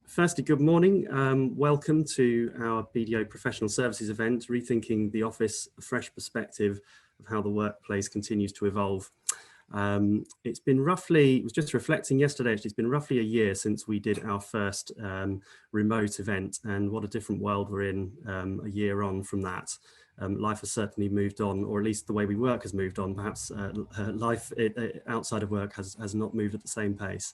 Firstly, good morning. Welcome to our BDO Professional Services Event, Rethinking the Office, a fresh perspective of how the workplace continues to evolve. It's been roughly, I was just reflecting yesterday, actually, it's been roughly a year since we did our first remote event, and what a different world we're in a year on from that. Life has certainly moved on, or at least the way we work has moved on. Perhaps life outside of work has not moved at the same pace.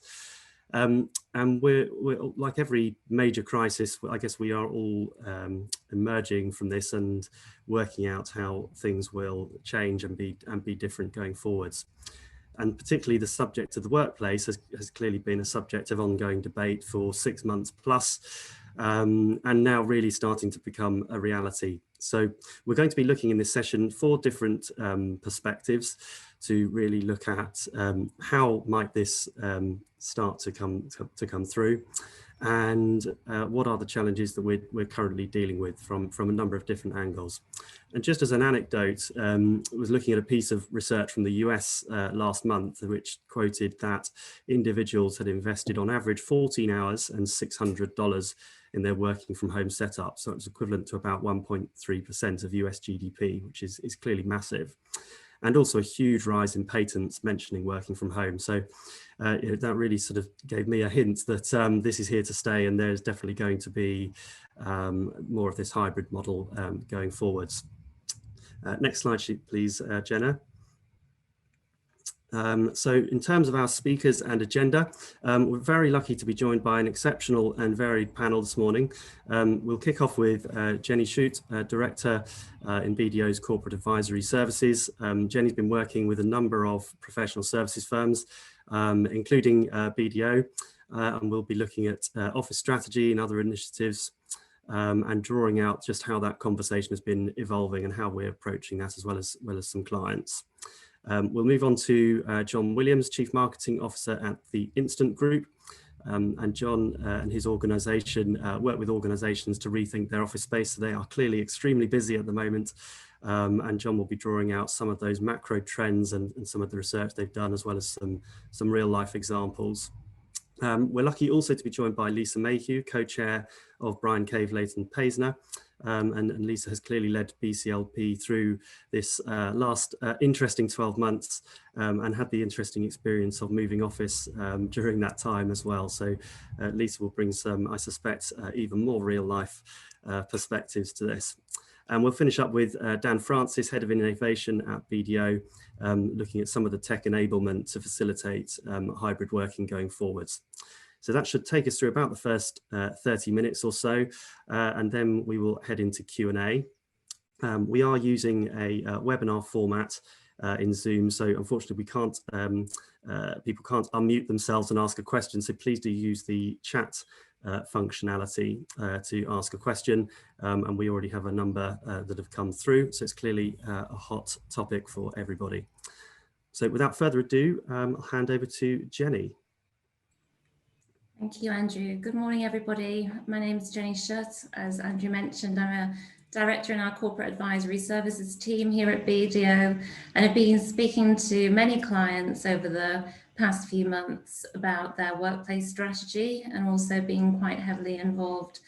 And we're like every major crisis, I guess we are all emerging from this and working out how things will change and be different going forwards. And particularly the subject of the workplace has clearly been a subject of ongoing debate for 6 months plus, and now really starting to become a reality. So we're going to be looking in this session 4 different perspectives to really look at how might this start to come through, and what are the challenges that we're currently dealing with from a number of different angles. And just as an anecdote, I was looking at a piece of research from the US last month, which quoted that individuals had invested on average 14 hours and $600 in their working from home setup. So it's equivalent to about 1.3% of US GDP, which is clearly massive. And also a huge rise in patents mentioning working from home. So that really sort of gave me a hint that this is here to stay, and there's definitely going to be more of this hybrid model going forwards. Next slide, please, Jenna. So in terms of our speakers and agenda, we're very lucky to be joined by an exceptional and varied panel this morning. We'll kick off with Jenny Shutt, Director in BDO's Corporate Advisory Services. Jenny's been working with a number of professional services firms, including BDO, and we'll be looking at office strategy and other initiatives, and drawing out just how that conversation has been evolving and how we're approaching that, as well as some clients. We'll move on to John Williams, Chief Marketing Officer at the Instant Group. And John and his organisation work with organisations to rethink their office space. So they are clearly extremely busy at the moment. And John will be drawing out some of those macro trends and some of the research they've done, as well as some real life examples. We're lucky also to be joined by Lisa Mayhew, co-chair of Brian Cave Leighton Paisner. And Lisa has clearly led BCLP through this last interesting 12 months and had the interesting experience of moving office during that time as well. So Lisa will bring some, I suspect, even more real life perspectives to this. And we'll finish up with Dan Francis, Head of Innovation at BDO, looking at some of the tech enablement to facilitate hybrid working going forwards. So that should take us through about the first 30 minutes or so, and then we will head into Q&A. We are using a webinar format in Zoom, so unfortunately we can't, people can't unmute themselves and ask a question, so please do use the chat functionality to ask a question, and we already have a number that have come through, so it's clearly a hot topic for everybody. So without further ado, I'll hand over to Jenny. Thank you, Andrew. Good morning, everybody. My name is Jenny Shutt. As Andrew mentioned, I'm a director in our corporate advisory services team here at BDO, and have been speaking to many clients over the past few months about their workplace strategy, and also being quite heavily involved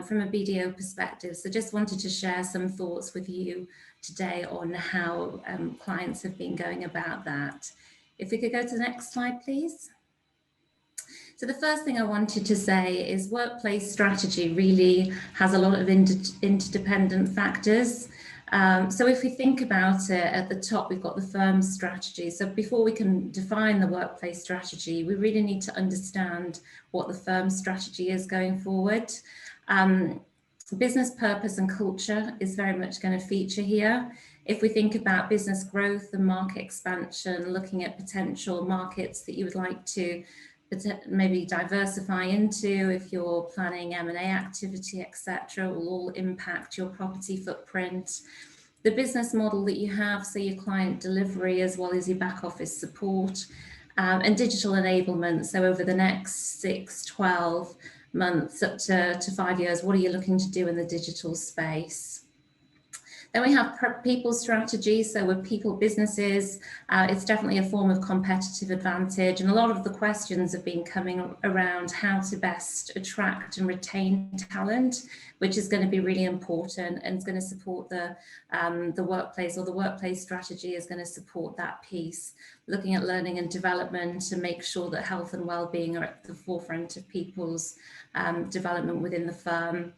from a BDO perspective. So just wanted to share some thoughts with you today on how clients have been going about that. If we could go to the next slide, please. So the first thing I wanted to say is workplace strategy really has a lot of interdependent factors. So if we think about it, at the top, we've got the firm's strategy. So before we can define the workplace strategy, we really need to understand what the firm's strategy is going forward. Business purpose and culture is very much going to feature here. If we think about business growth and market expansion, looking at potential markets that you would like to maybe diversify into, if you're planning M&A activity, etc., will all impact your property footprint. The business model that you have, so your client delivery as well as your back office support, and digital enablement. So over the next 6, 12 months up to 5 years, what are you looking to do in the digital space? Then we have people strategy. So with people businesses, it's definitely a form of competitive advantage. And a lot of the questions have been coming around how to best attract and retain talent, which is going to be really important, and it's going to support the workplace, or the workplace strategy is going to support that piece, looking at learning and development to make sure that health and well-being are at the forefront of people's development within the firm.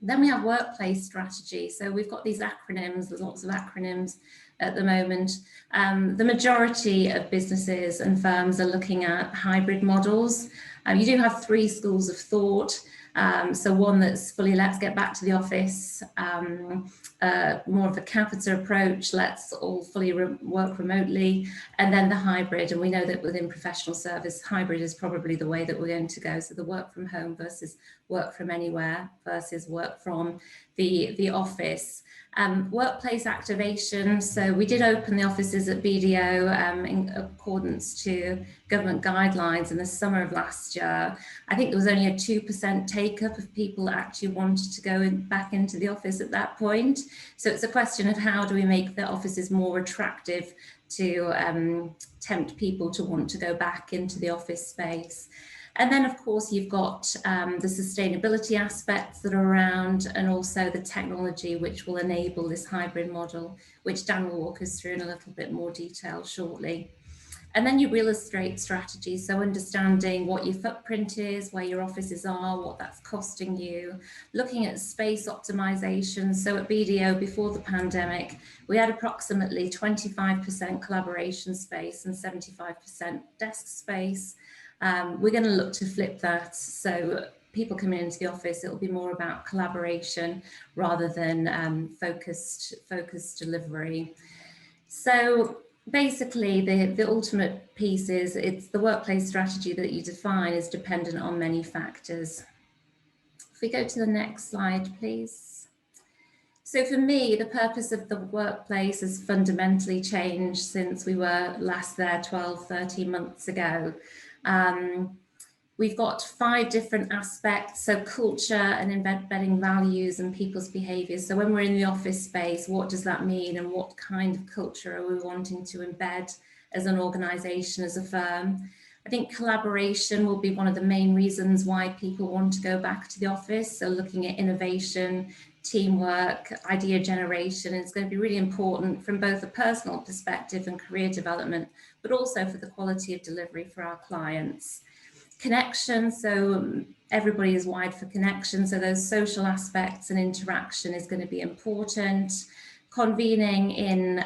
Then we have workplace strategy. So we've got these acronyms, there's lots of acronyms at the moment. The majority of businesses and firms are looking at hybrid models. You do have three schools of thought. So one that's fully let's get back to the office, more of a capita approach, let's all fully work remotely, and then the hybrid. And we know that within professional service, hybrid is probably the way that we're going to go. So the work from home versus work from anywhere versus work from the office. Workplace activation. So we did open the offices at BDO in accordance to government guidelines in the summer of last year. I think there was only a 2% take up of people that actually wanted to go back into the office at that point. So it's a question of how do we make the offices more attractive to tempt people to want to go back into the office space. And then, of course, you've got the sustainability aspects that are around, and also the technology which will enable this hybrid model, which Dan will walk us through in a little bit more detail shortly. And then your real estate strategy, so understanding what your footprint is, where your offices are, what that's costing you, looking at space optimization. So at BDO, before the pandemic, we had approximately 25% collaboration space and 75% desk space. We're going to look to flip that. So people coming into the office, it'll be more about collaboration rather than focused delivery. So basically, the ultimate piece is it's the workplace strategy that you define is dependent on many factors. If we go to the next slide, please. So for me, the purpose of the workplace has fundamentally changed since we were last there 12, 13 months ago. We've got 5 different aspects, so culture and embedding values and people's behaviours. So when we're in the office space, what does that mean, and what kind of culture are we wanting to embed as an organisation, as a firm? I think collaboration will be one of the main reasons why people want to go back to the office. So looking at innovation, teamwork, idea generation, it's going to be really important from both a personal perspective and career development, but also for the quality of delivery for our clients. Connection, so everybody is wired for connection, so those social aspects and interaction is going to be important. Convening in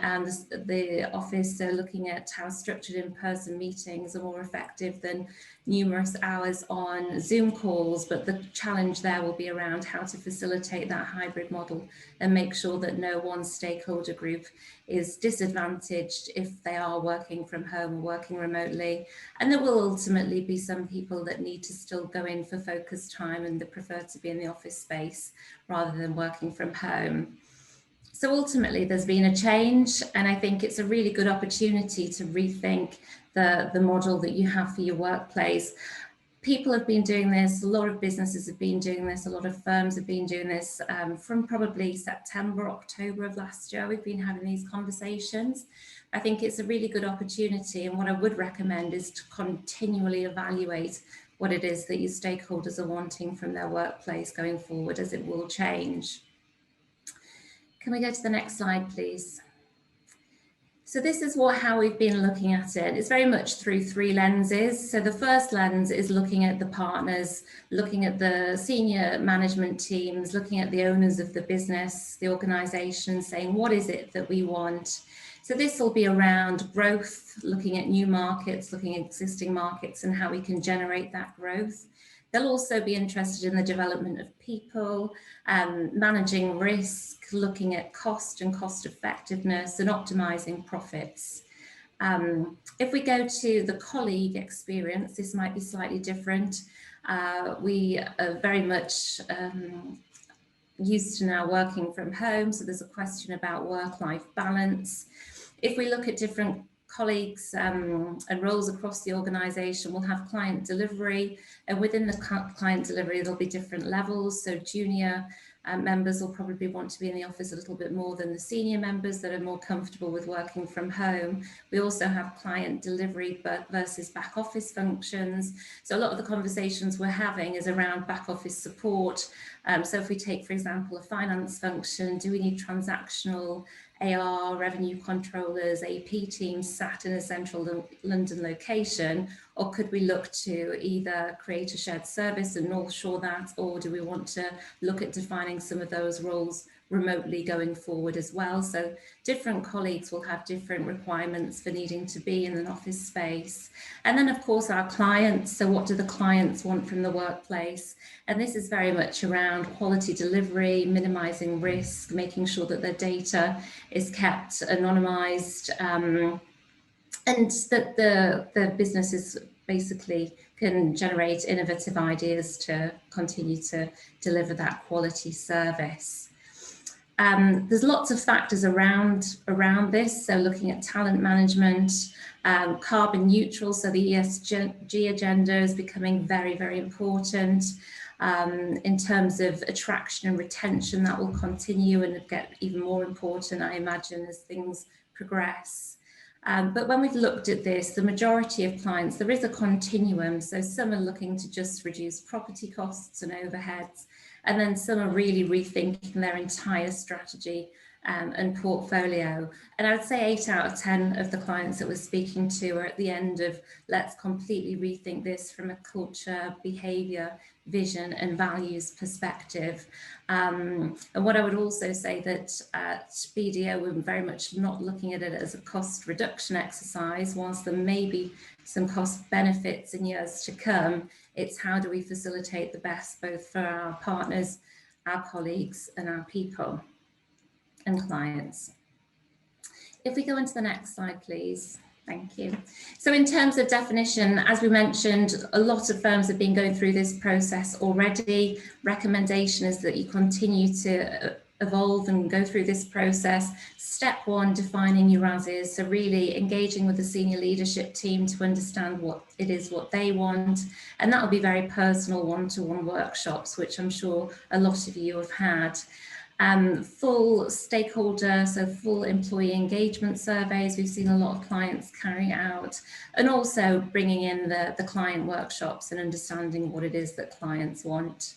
the office, so looking at how structured in-person meetings are more effective than numerous hours on Zoom calls, but the challenge there will be around how to facilitate that hybrid model and make sure that no one stakeholder group is disadvantaged if they are working from home or working remotely. And there will ultimately be some people that need to still go in for focused time and they prefer to be in the office space rather than working from home. So ultimately, there's been a change, and I think it's a really good opportunity to rethink the model that you have for your workplace. People have been doing this, a lot of businesses have been doing this, a lot of firms have been doing this from probably September, October of last year. We've been having these conversations. I think it's a really good opportunity, and what I would recommend is to continually evaluate what it is that your stakeholders are wanting from their workplace going forward, as it will change. Can we go to the next slide, please? So this is how we've been looking at it. It's very much through 3 lenses. So the first lens is looking at the partners, looking at the senior management teams, looking at the owners of the business, the organisation, saying what is it that we want. So this will be around growth, looking at new markets, looking at existing markets and how we can generate that growth. They'll also be interested in the development of people, managing risk, looking at cost and cost effectiveness and optimizing profits. If we go to the colleague experience, this might be slightly different. We are very much used to now working from home, so there's a question about work-life balance. If we look at different colleagues and roles across the organisation, we'll have client delivery, and within the client delivery there'll be different levels, so junior members will probably want to be in the office a little bit more than the senior members that are more comfortable with working from home. We also have client delivery versus back office functions. So a lot of the conversations we're having is around back office support. So if we take, for example, a finance function, do we need transactional AR, revenue controllers, AP teams sat in a central London location, or could we look to either create a shared service and North Shore that, or do we want to look at defining some of those roles remotely going forward as well? So different colleagues will have different requirements for needing to be in an office space. And then of course our clients, so what do the clients want from the workplace? And this is very much around quality delivery, minimizing risk, making sure that their data is kept anonymized, and that the businesses basically can generate innovative ideas to continue to deliver that quality service. There's lots of factors around this, so looking at talent management, carbon neutral, so the ESG agenda is becoming very, very important. In terms of attraction and retention, that will continue and get even more important, I imagine, as things progress. But when we've looked at this, the majority of clients, there is a continuum. So some are looking to just reduce property costs and overheads, and then some are really rethinking their entire strategy and portfolio. And I would say 8 out of 10 of the clients that we're speaking to are at the end of, let's completely rethink this from a culture, behavior, vision and values perspective. And what I would also say that at BDO, we're very much not looking at it as a cost reduction exercise. Whilst there may be some cost benefits in years to come, it's how do we facilitate the best both for our partners, our colleagues and our people and clients. If we go into the next slide, please. Thank you. So in terms of definition, as we mentioned, a lot of firms have been going through this process already. Recommendation is that you continue to evolve and go through this process. Step one, defining your as-is. So really engaging with the senior leadership team to understand what it is, what they want. And that will be very personal one-to-one workshops, which I'm sure a lot of you have had. Full stakeholder, so full employee engagement surveys, we've seen a lot of clients carry out, and also bringing in the client workshops and understanding what it is that clients want.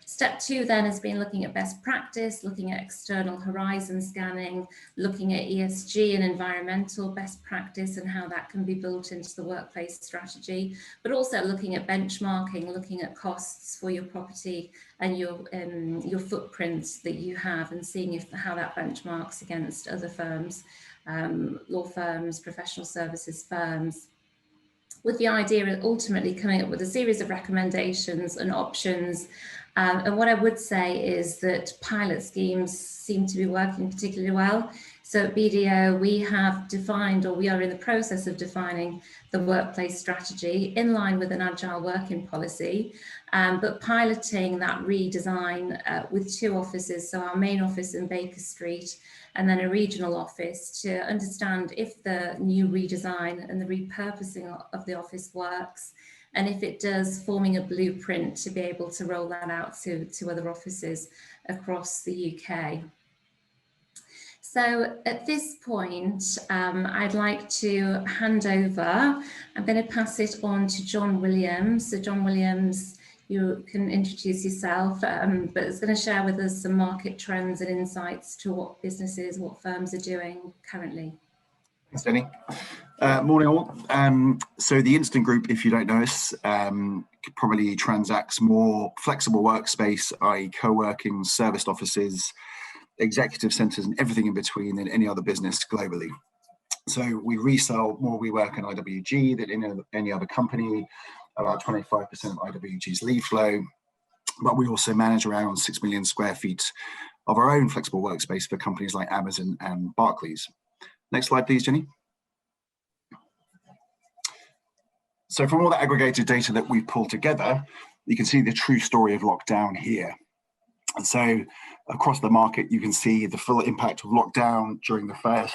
Step two then has been looking at best practice, looking at external horizon scanning, looking at ESG and environmental best practice and how that can be built into the workplace strategy, but also looking at benchmarking, looking at costs for your property and your footprint that you have, and seeing how that benchmarks against other firms, law firms, professional services firms, with the idea of ultimately coming up with a series of recommendations and options. And what I would say is that pilot schemes seem to be working particularly well. So at BDO, we have defined, or we are in the process of defining, the workplace strategy in line with an agile working policy, but piloting that redesign with 2 offices, so our main office in Baker Street and then a regional office, to understand if the new redesign and the repurposing of the office works, and if it does, forming a blueprint to be able to roll that out to other offices across the UK. So at this point, I'd like to hand over. I'm going to pass it on to John Williams. So John Williams, you can introduce yourself, but it's going to share with us some market trends and insights to what businesses, what firms are doing currently. Thanks, Jenny. Morning all. So the Instant Group, if you don't know us, probably transacts more flexible workspace, i.e. co-working, serviced offices, executive centres and everything in between than any other business globally. So we resell more WeWork and IWG than any other company, about 25% of IWG's lead flow, but we also manage around 6 million square feet of our own flexible workspace for companies like Amazon and Barclays. Next slide, please, Jenny. So from all the aggregated data that we've pulled together, you can see the true story of lockdown here. And so across the market, you can see the full impact of lockdown during the first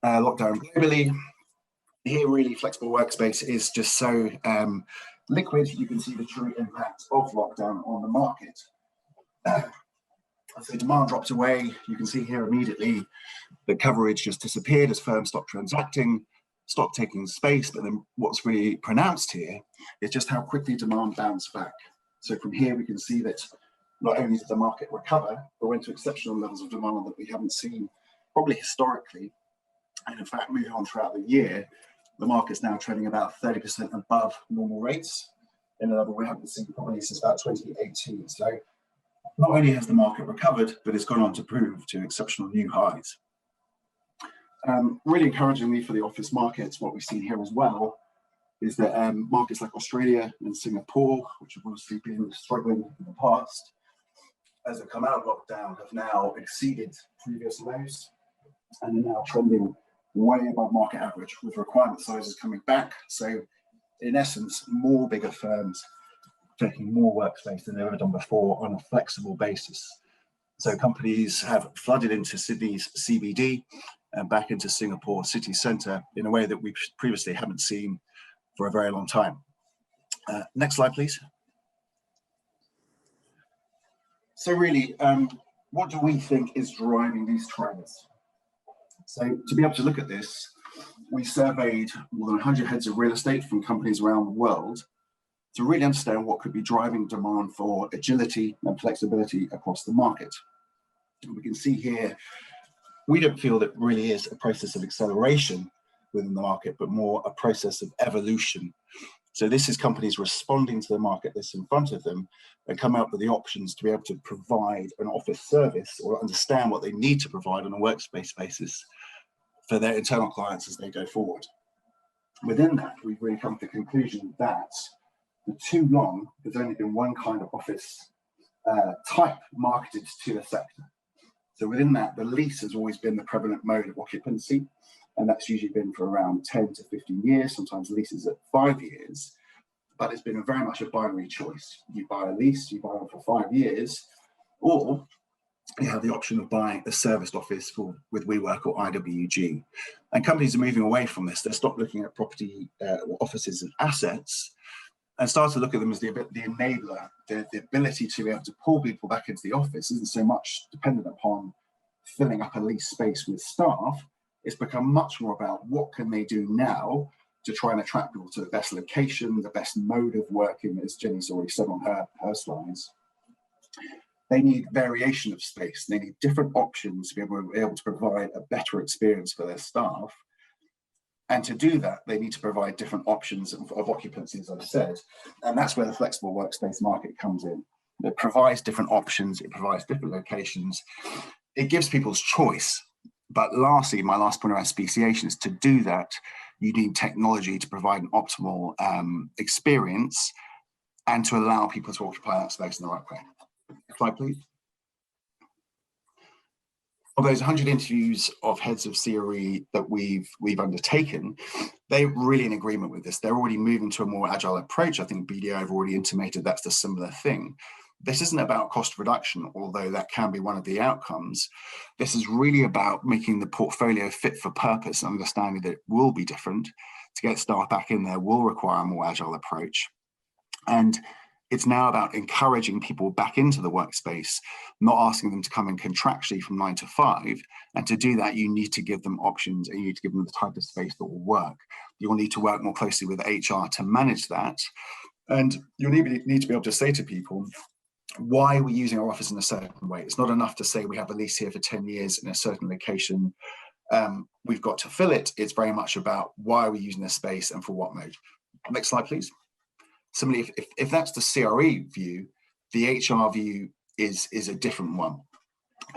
lockdown globally. Here, really, flexible workspace is just so liquid. You can see the true impact of lockdown on the market. So demand dropped away. You can see here immediately the coverage just disappeared as firms stopped transacting, stopped taking space. But then what's really pronounced here is just how quickly demand bounced back. So from here, we can see that not only did the market recover, but went to exceptional levels of demand that we haven't seen probably historically. And in fact, moving on throughout the year, the market's now trending about 30% above normal rates in a level we haven't seen probably since about 2018. So not only has the market recovered, but it's gone on to prove to exceptional new highs. Really encouragingly for the office markets, what we've seen here as well is that markets like Australia and Singapore, which have obviously been struggling in the past, as they've come out of lockdown, have now exceeded previous lows and are now trending way above market average with requirement sizes coming back. So in essence, more bigger firms taking more workspace than they've ever done before on a flexible basis. So companies have flooded into Sydney's CBD and back into Singapore city centre in a way that we previously haven't seen for a very long time. Next slide, please. So really, what do we think is driving these trends? So to be able to look at this, we surveyed more than 100 heads of real estate from companies around the world to really understand what could be driving demand for agility and flexibility across the market. And we can see here, we don't feel that really is a process of acceleration within the market, but more a process of evolution. So this is companies responding to the market that's in front of them and come up with the options to be able to provide an office service or understand what they need to provide on a workspace basis for their internal clients as they go forward. Within that, we've really come to the conclusion that for too long, there's only been one kind of office type marketed to a sector. So within that, the lease has always been the prevalent mode of occupancy, and that's usually been for around 10 to 15 years, sometimes leases at 5 years, but it's been very much a binary choice. You buy a lease, you buy one for 5 years, or you have the option of buying a serviced office with WeWork or IWG. And companies are moving away from this. They stop looking at property, offices and assets, and start to look at them as the enabler. The ability to be able to pull people back into the office isn't so much dependent upon filling up a lease space with staff. It's become much more about what can they do now to try and attract people to the best location, the best mode of working, as Jenny's already said on her slides. They need variation of space. They need different options to be able to provide a better experience for their staff. And to do that, they need to provide different options of occupancy, as I've said. And that's where the flexible workspace market comes in. It provides different options. It provides different locations. It gives people's choice. But lastly, my last point around speciation is to do that, you need technology to provide an optimal experience and to allow people to occupy that space in the right way. Next slide, please. Of those 100 interviews of heads of CRE that we've undertaken, they're really in agreement with this. They're already moving to a more agile approach. I think BDO have already intimated that's the similar thing. This isn't about cost reduction, although that can be one of the outcomes. This is really about making the portfolio fit for purpose, understanding that it will be different. To get staff back in there will require a more agile approach. And it's now about encouraging people back into the workspace, not asking them to come in contractually from 9 to 5. And to do that, you need to give them options and you need to give them the type of space that will work. You'll need to work more closely with HR to manage that. And you'll need to be able to say to people, why are we using our office in a certain way? It's not enough to say we have a lease here for 10 years in a certain location. We've got to fill it. It's very much about why are we using this space and for what mode. Next slide, please. Similarly, if that's the CRE view, the HR view is a different one.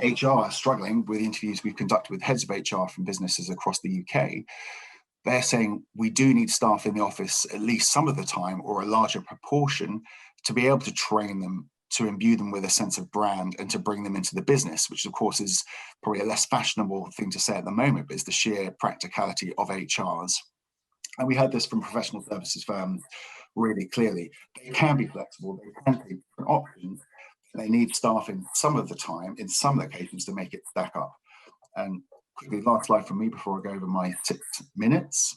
HR are struggling with the interviews we've conducted with heads of HR from businesses across the UK. They're saying we do need staff in the office at least some of the time or a larger proportion to be able to train them, to imbue them with a sense of brand and to bring them into the business, which of course is probably a less fashionable thing to say at the moment, but it's the sheer practicality of HRs. And we heard this from professional services firms really clearly. They can be flexible, they can take different options. They need staff in some of the time, in some locations, to make it stack up. And quickly, last slide from me before I go over my 6 minutes.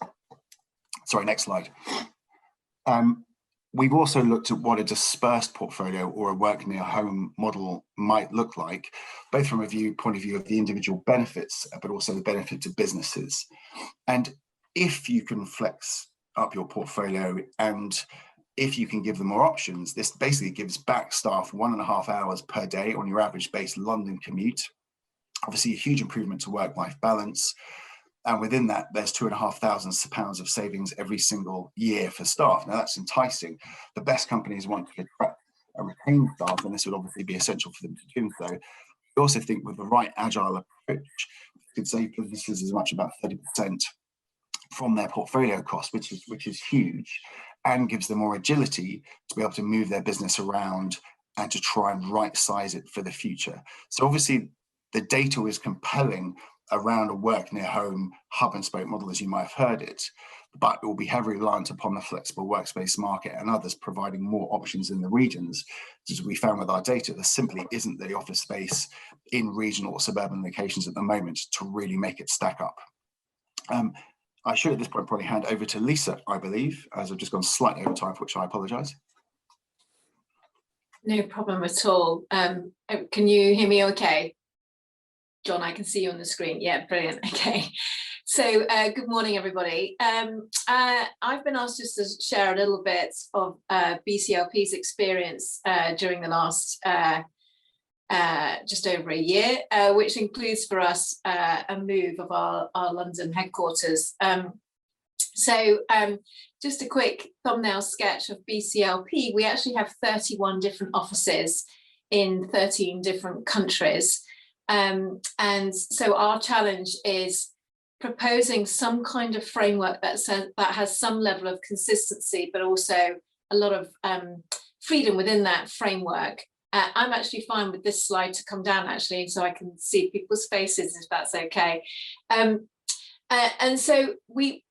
Sorry, next slide. We've also looked at what a dispersed portfolio or a work near home model might look like, both from a point of view of the individual benefits, but also the benefit to businesses. And if you can flex up your portfolio and if you can give them more options, this basically gives back staff 1.5 hours per day on your average base London commute. Obviously a huge improvement to work-life balance. And within that, there's £2,500 of savings every single year for staff. Now that's enticing. The best companies want to attract and retain staff, and this would obviously be essential for them to do so. We also think with the right agile approach, we could save businesses as much about 30% from their portfolio cost, which is huge, and gives them more agility to be able to move their business around and to try and right size it for the future. So obviously the data is compelling around a work near home hub and spoke model, as you might have heard it, but it will be heavily reliant upon the flexible workspace market and others providing more options in the regions. As we found with our data, there simply isn't the office space in regional or suburban locations at the moment to really make it stack up. I should at this point probably hand over to Lisa, I believe, as I've just gone slightly over time, for which I apologise. No problem at all. Can you hear me okay? John, I can see you on the screen. Yeah, brilliant. Okay. So good morning, everybody. I've been asked just to share a little bit of BCLP's experience during the last just over a year, which includes for us a move of our London headquarters. Just a quick thumbnail sketch of BCLP. We actually have 31 different offices in 13 different countries. And so our challenge is proposing some kind of framework that has some level of consistency, but also a lot of freedom within that framework. I'm actually fine with this slide to come down, actually, so I can see people's faces, if that's okay. And so we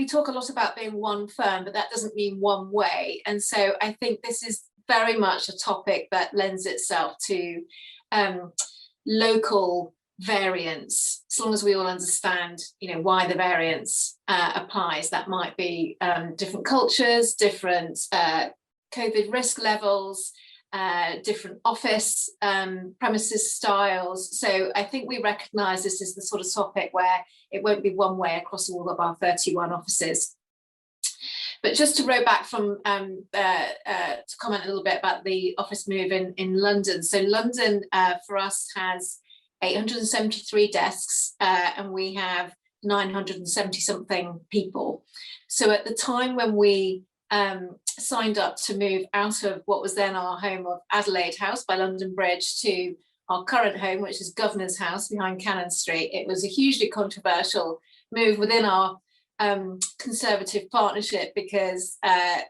talk a lot about being one firm, but that doesn't mean one way. And so I think this is very much a topic that lends itself to local variance, as long as we all understand, why the variance applies. That might be different cultures, different COVID risk levels, different office premises styles. So I think we recognise this is the sort of topic where it won't be one way across all of our 31 offices. But just to row back from to comment a little bit about the office move in London. So London for us has 873 desks and we have 970 something people. So at the time when we signed up to move out of what was then our home of Adelaide House by London Bridge to our current home, which is Governor's House behind Cannon Street, it was a hugely controversial move within our conservative partnership because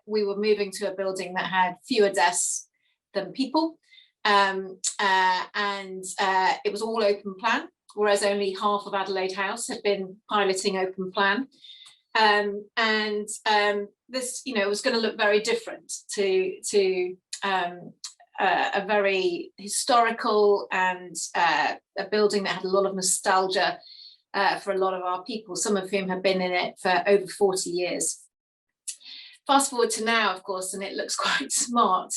we were moving to a building that had fewer desks than people, and it was all open plan, whereas only half of Adelaide House had been piloting open plan. This, was going to look very different to a very historical and a building that had a lot of nostalgia for a lot of our people, some of whom have been in it for over 40 years. Fast forward to now, of course, and it looks quite smart.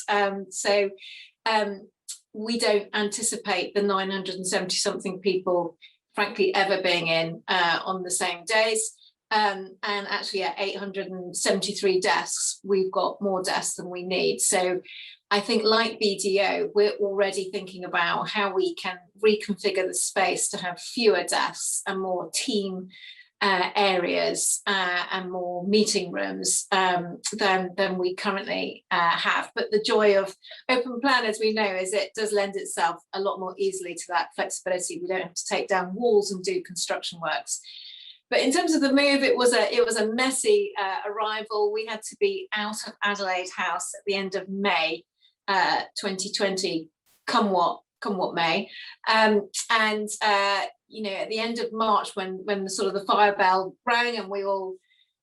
We don't anticipate the 970 something people, frankly, ever being in on the same days. And actually at 873 desks, we've got more desks than we need. So I think, like BDO, we're already thinking about how we can reconfigure the space to have fewer desks and more team areas and more meeting rooms than we currently have. But the joy of open plan, as we know, is it does lend itself a lot more easily to that flexibility. We don't have to take down walls and do construction works. But in terms of the move, it was a messy arrival. We had to be out of Adelaide House at the end of May 2020, come what may. At the end of March, when the sort of the fire bell rang and we all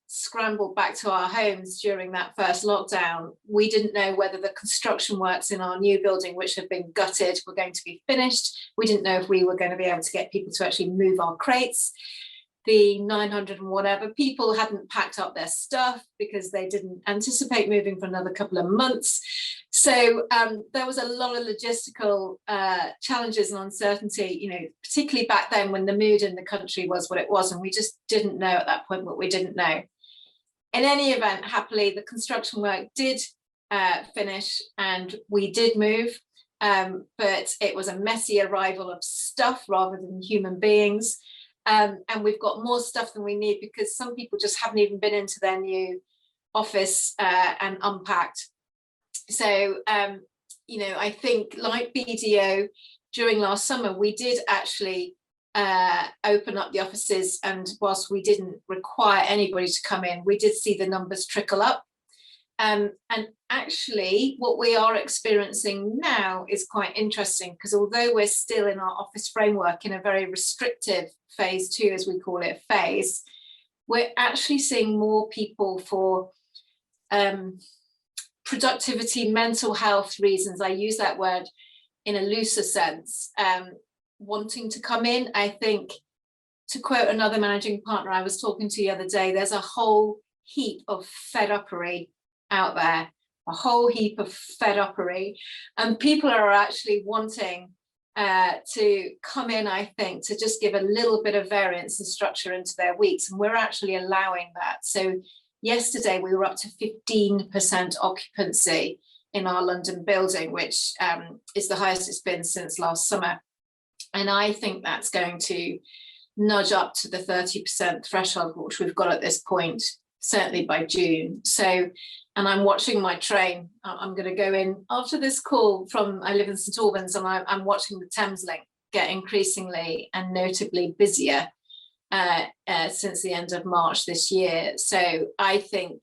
scrambled back to our homes during that first lockdown, we didn't know whether the construction works in our new building, which had been gutted, were going to be finished. We didn't know if we were going to be able to get people to actually move our crates. the 900 and whatever people hadn't packed up their stuff because they didn't anticipate moving for another couple of months. So there was a lot of logistical challenges and uncertainty, you know, particularly back then when the mood in the country was what it was, and we just didn't know at that point what we didn't know. In any event, happily, the construction work did finish and we did move, but it was a messy arrival of stuff rather than human beings. And we've got more stuff than we need because some people just haven't even been into their new office and unpacked. So, you know, I think like BDO during last summer, we did actually open up the offices, and whilst we didn't require anybody to come in, we did see the numbers trickle up. And actually what we are experiencing now is quite interesting, because although we're still in our office framework in a very restrictive phase 2, as we call it, phase, we're actually seeing more people for productivity, mental health reasons. I use that word in a looser sense, wanting to come in. I think, to quote another managing partner I was talking to the other day, there's a whole heap of fed-uppery out there, a whole heap of fed-uppery, and people are actually wanting to come in, I think, to just give a little bit of variance and structure into their weeks, and we're actually allowing that. So yesterday we were up to 15% occupancy in our London building, which is the highest it's been since last summer, and I think that's going to nudge up to the 30% threshold, which we've got at this point, certainly by June. So, and I'm watching my train. I'm going to go in after this call I live in St Albans, and I'm watching the Thameslink get increasingly and notably busier since the end of March this year. So I think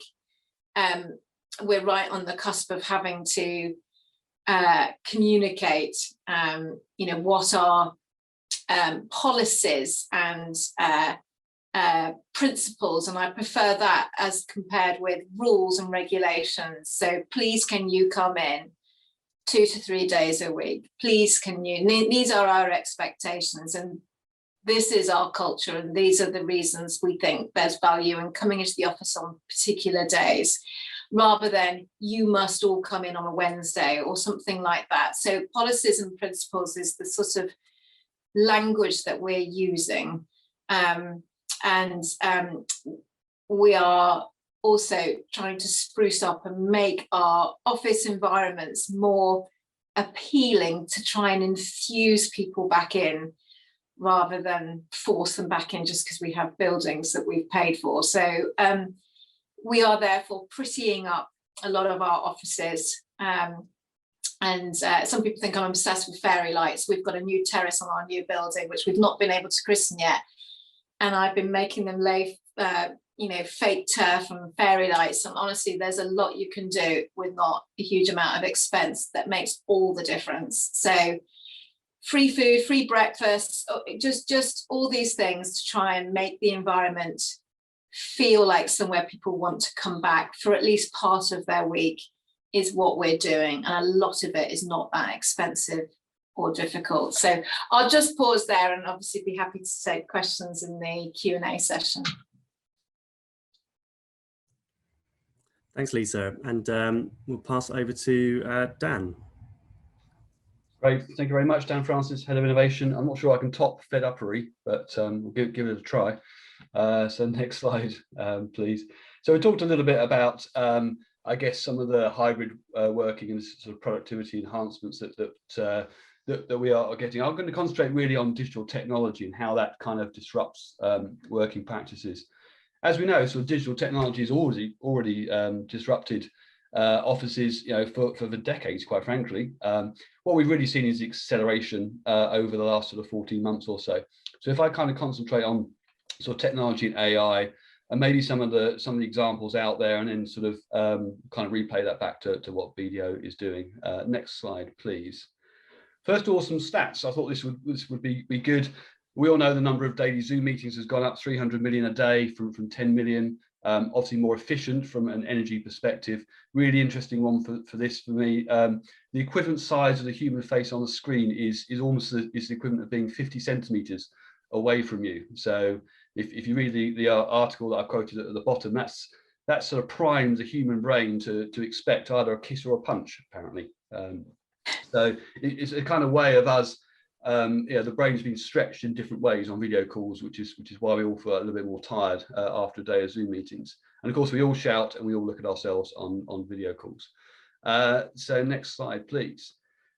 we're right on the cusp of having to communicate, you know, what our policies and principles, and I prefer that as compared with rules and regulations. So please, can you come in 2 to 3 days a week? Please, can you? These are our expectations, and this is our culture, and these are the reasons we think there's value in coming into the office on particular days, rather than you must all come in on a Wednesday or something like that. So policies and principles is the sort of language that we're using. And we are also trying to spruce up and make our office environments more appealing, to try and infuse people back in rather than force them back in just because we have buildings that we've paid for. So we are therefore prettying up a lot of our offices. And some people think I'm obsessed with fairy lights. We've got a new terrace on our new building, which we've not been able to christen yet. And I've been making them lay, you know, fake turf and fairy lights. And honestly, there's a lot you can do with not a huge amount of expense that makes all the difference. So free food, free breakfast, just all these things to try and make the environment feel like somewhere people want to come back for at least part of their week is what we're doing. And a lot of it is not that expensive or difficult. So I'll just pause there and obviously be happy to take questions in the Q&A session. Thanks, Lisa. And we'll pass over to Dan. Great, thank you very much, Dan Francis, Head of Innovation. I'm not sure I can top fed-uppery, but we'll give it a try. So next slide, please. So we talked a little bit about, I guess, some of the hybrid working and sort of productivity enhancements that we are getting. I'm going to concentrate really on digital technology and how that kind of disrupts working practices. As we know, sort of digital technology has already disrupted offices, you know, for the decades, quite frankly. What we've really seen is the acceleration over the last sort of 14 months or so. So if I kind of concentrate on sort of technology and AI, and maybe some of the examples out there, and then sort of kind of replay that back to what BDO is doing. Next slide, please. First of all, some stats. I thought this would be good. We all know the number of daily Zoom meetings has gone up 300 million a day from 10 million. Obviously more efficient from an energy perspective. Really interesting one for me. The equivalent size of the human face on the screen is almost the equivalent of being 50 centimeters away from you. So if you read the article that I quoted at the bottom, that sort of primes the human brain to expect either a kiss or a punch, apparently. So it's a kind of way of us, the brain's been stretched in different ways on video calls, which is why we all feel a little bit more tired after a day of Zoom meetings. And of course, we all shout and we all look at ourselves on video calls. So next slide, please.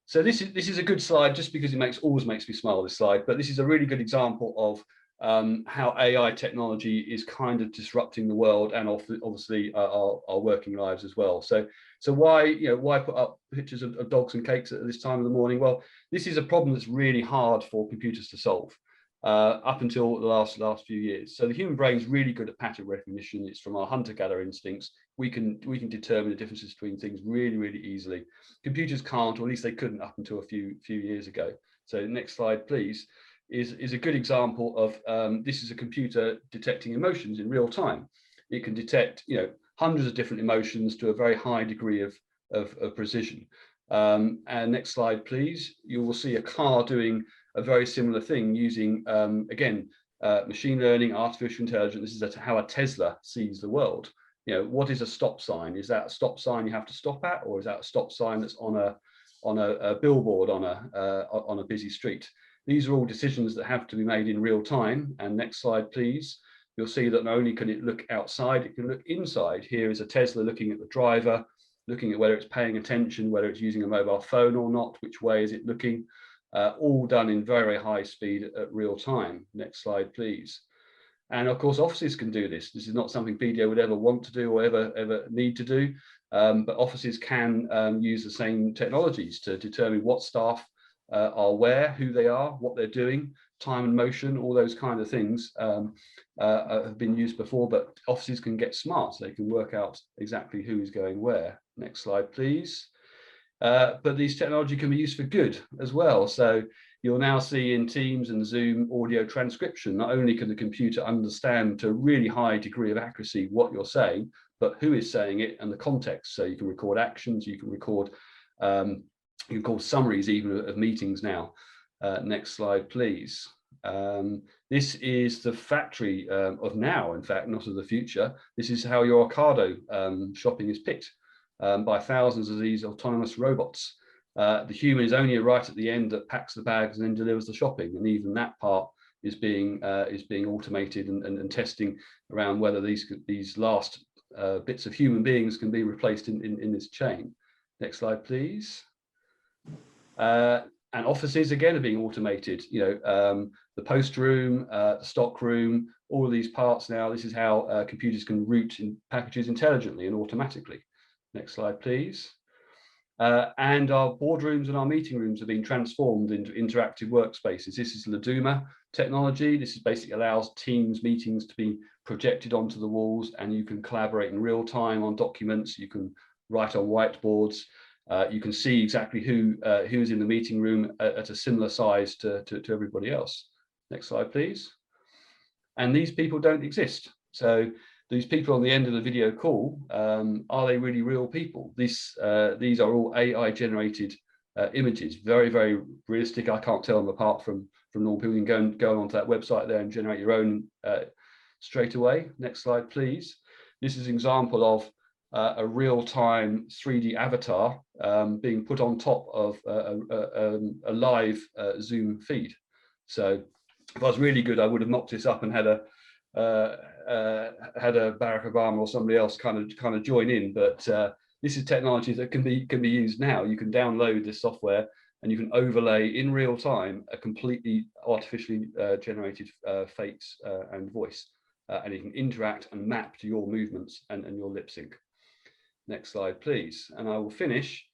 So this is a good slide just because it always makes me smile, this slide, but this is a really good example of how AI technology is kind of disrupting the world and obviously our working lives as well. So why put up pictures of dogs and cakes at this time of the morning? Well, this is a problem that's really hard for computers to solve up until the last few years. So the human brain is really good at pattern recognition. It's from our hunter-gatherer instincts. We can determine the differences between things really, really easily. Computers can't, or at least they couldn't up until a few years ago. So next slide, please. Is a good example of this is a computer detecting emotions in real time. It can detect hundreds of different emotions to a very high degree of precision. And next slide, please. You will see a car doing a very similar thing using again machine learning, artificial intelligence. This is how a Tesla sees the world. What is a stop sign? Is that a stop sign you have to stop at, or is that a stop sign that's on a billboard on a busy street? These are all decisions that have to be made in real time. And next slide, please. You'll see that not only can it look outside, it can look inside. Here is a Tesla looking at the driver, looking at whether it's paying attention, whether it's using a mobile phone or not, which way is it looking, all done in very high speed at real time. Next slide, please. And of course, offices can do this. This is not something BDO would ever want to do or ever need to do, but offices can use the same technologies to determine what staff are where, who they are, what they're doing, time and motion, all those kind of things have been used before, but offices can get smart. So they can work out exactly who is going where. Next slide, please. But these technology can be used for good as well. So you'll now see in Teams and Zoom audio transcription, not only can the computer understand to a really high degree of accuracy what you're saying, but who is saying it and the context. So you can record actions, you can record summaries even of meetings now. Next slide, please. This is the factory of now, in fact, not of the future. This is how your Ocado shopping is picked by thousands of these autonomous robots. The human is only right at the end that packs the bags and then delivers the shopping, and even that part is being automated and testing around whether these last bits of human beings can be replaced in this chain. Next slide, please. And offices again are being automated. The post room, the stock room, all of these parts now. This is how computers can route in packages intelligently and automatically. Next slide, please. And our boardrooms and our meeting rooms have been transformed into interactive workspaces. This is Laduma technology. This basically allows Teams meetings to be projected onto the walls, and you can collaborate in real time on documents. You can write on whiteboards. You can see exactly who's in the meeting room at a similar size to everybody else. Next slide, please. And these people don't exist. So these people on the end of the video call, are they really real people? These are all AI generated images, very, very realistic. I can't tell them apart from normal people. You can go onto that website there and generate your own straight away. Next slide, please. This is an example of a real-time 3D avatar being put on top of a live Zoom feed. So if I was really good, I would have mocked this up and had a Barack Obama or somebody else kind of join in. But this is technology that can be used now. You can download this software and you can overlay in real time a completely artificially generated face and voice, and you can interact and map to your movements and your lip sync. Next slide, please. And I will finish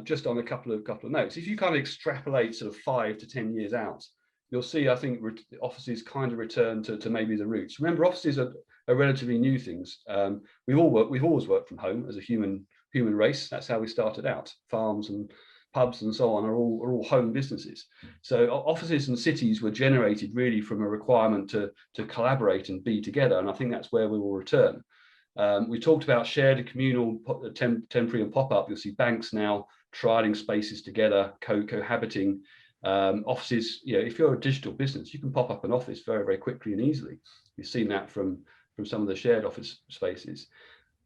just on a couple of notes. If you kind of extrapolate sort of 5 to 10 years out, you'll see, I think, offices kind of return to maybe the roots. Remember, offices are relatively new things. We've always worked from home as a human race. That's how we started out. Farms and pubs and so on are all home businesses. So offices and cities were generated really from a requirement to collaborate and be together. And I think that's where we will return. We talked about shared and communal, temporary and pop-up. You'll see banks now trialing spaces together, cohabiting. Offices, if you're a digital business, you can pop up an office very, very quickly and easily. We've seen that from some of the shared office spaces.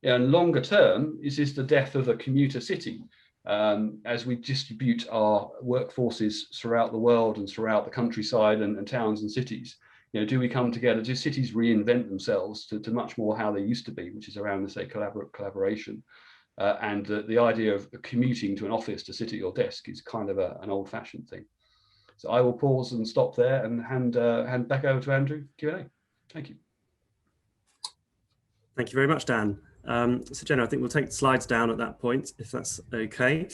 And longer term, is this the death of a commuter city? As we distribute our workforces throughout the world and throughout the countryside and towns and cities, do we come together? Do cities reinvent themselves to much more how they used to be, which is around, say, collaboration? And the idea of commuting to an office to sit at your desk is kind of an old-fashioned thing. So I will pause and stop there and hand back over to Andrew, Q&A. Thank you. Thank you very much, Dan. So Jenna, I think we'll take the slides down at that point, if that's okay.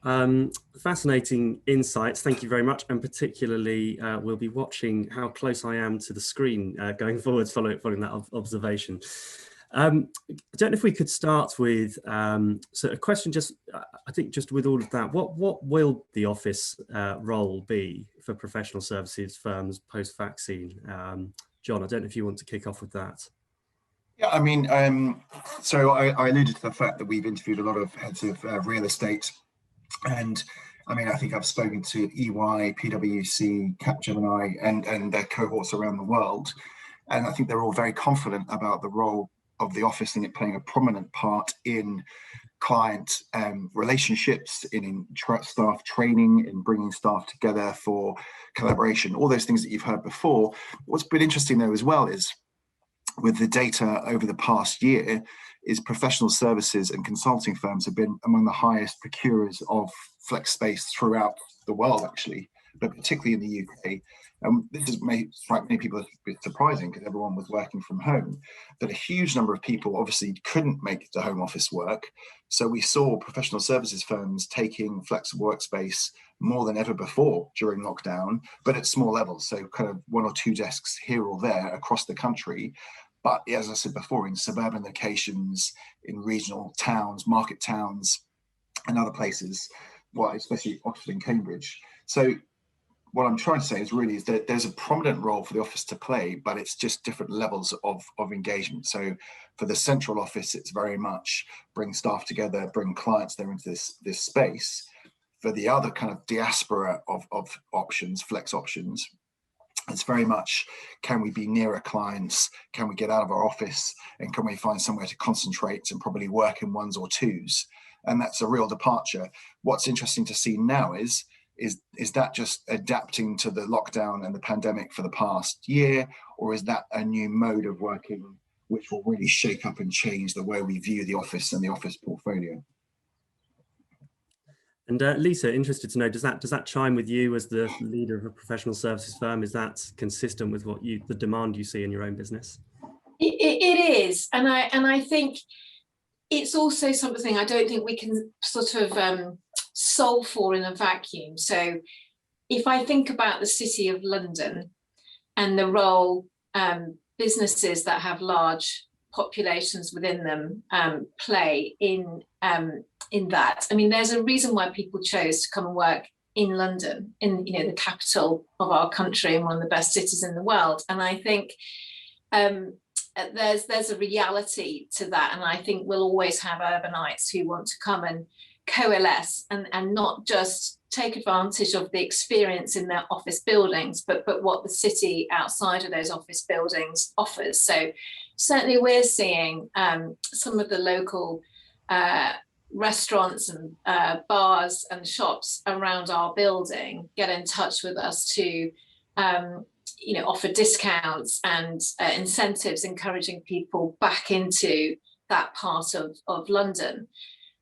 Fascinating insights, thank you very much. And particularly, we'll be watching how close I am to the screen going forwards following that observation. I don't know if we could start with, so a question just, I think just with all of that, what will the office role be for professional services firms post-vaccine? John, I don't know if you want to kick off with that. Yeah, I mean, so I alluded to the fact that we've interviewed a lot of heads of real estate, and I mean, I think I've spoken to EY, PwC, Capgemini, and their cohorts around the world, and I think they're all very confident about the role of the office and it playing a prominent part in client relationships, in staff training, in bringing staff together for collaboration, all those things that you've heard before. What's been interesting though as well is, with the data over the past year, is professional services and consulting firms have been among the highest procurers of flex space throughout the world, actually, but particularly in the UK. This has strike many people a bit surprising because everyone was working from home, but a huge number of people obviously couldn't make the home office work. So we saw professional services firms taking flexible workspace more than ever before during lockdown, but at small levels. So kind of 1 or 2 desks here or there across the country. But as I said before, in suburban locations, in regional towns, market towns, and other places, well, especially Oxford and Cambridge. So what I'm trying to say is really is that there's a prominent role for the office to play, but it's just different levels of engagement. So for the central office, it's very much bring staff together, bring clients there into this space. For the other kind of diaspora of options, flex options, it's very much, can we be nearer clients? Can we get out of our office? And can we find somewhere to concentrate and probably work in 1s or 2s? And that's a real departure. What's interesting to see now is that just adapting to the lockdown and the pandemic for the past year, or is that a new mode of working which will really shake up and change the way we view the office and the office portfolio? And Lisa, interested to know, does that chime with you as the leader of a professional services firm? Is that consistent with what the demand you see in your own business? It is, and I think it's also something I don't think we can sort of solve for in a vacuum. So if I think about the City of London and the role businesses that have large populations within them play in that, I mean, there's a reason why people chose to come and work in London, in the capital of our country and one of the best cities in the world. And I think there's a reality to that, and I think we'll always have urbanites who want to come and coalesce and not just take advantage of the experience in their office buildings, but what the city outside of those office buildings offers. So certainly we're seeing some of the local restaurants and bars and shops around our building get in touch with us to offer discounts and incentives, encouraging people back into that part of London.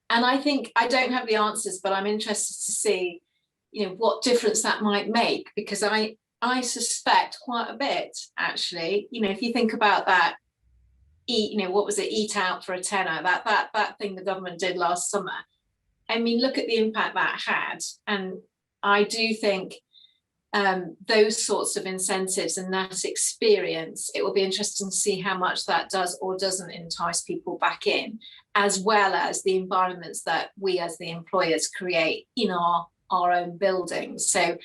And I think I don't have the answers, but I'm interested to see, what difference that might make, because I suspect quite a bit, actually. If you think about that, what was it, eat out for a tenner, that thing the government did last summer. I mean, look at the impact that had. And I do think those sorts of incentives and that experience, it will be interesting to see how much that does or doesn't entice people back in, as well as the environments that we as the employers create in our own buildings. So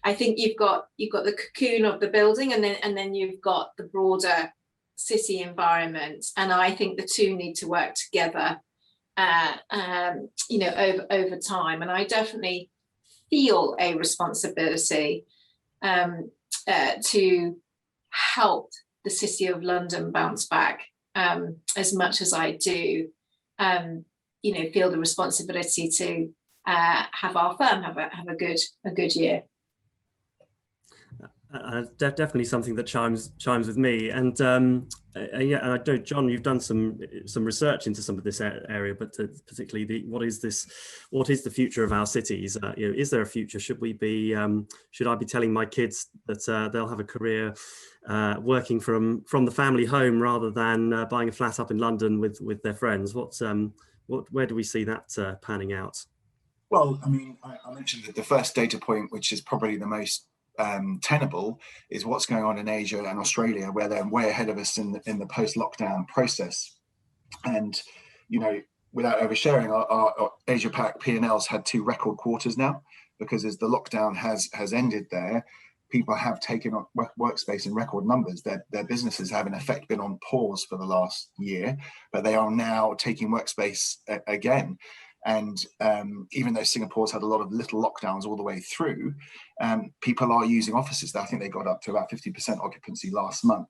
I think you've got the cocoon of the building, and then you've got the broader city environment, and I think the two need to work together over time. And I definitely feel a responsibility to help the City of London bounce back as much as I do, feel the responsibility to have our firm have a good year. Definitely something that chimes with me, and yeah, and I know, John, you've done some research into some of this area, but particularly what is the future of our cities? Is there a future? Should I be telling my kids that they'll have a career working from the family home rather than buying a flat up in London with their friends? Where do we see that panning out? Well, I mean, I mentioned that the first data point, which is probably the most tenable, is what's going on in Asia and Australia, where they're way ahead of us in the post-lockdown process. And, without oversharing, our Asia Pac P&Ls had 2 record quarters now, because as the lockdown has ended there, people have taken on workspace in record numbers. Their businesses have in effect been on pause for the last year, but they are now taking workspace again. And even though Singapore's had a lot of little lockdowns all the way through, people are using offices. I think they got up to about 50% occupancy last month.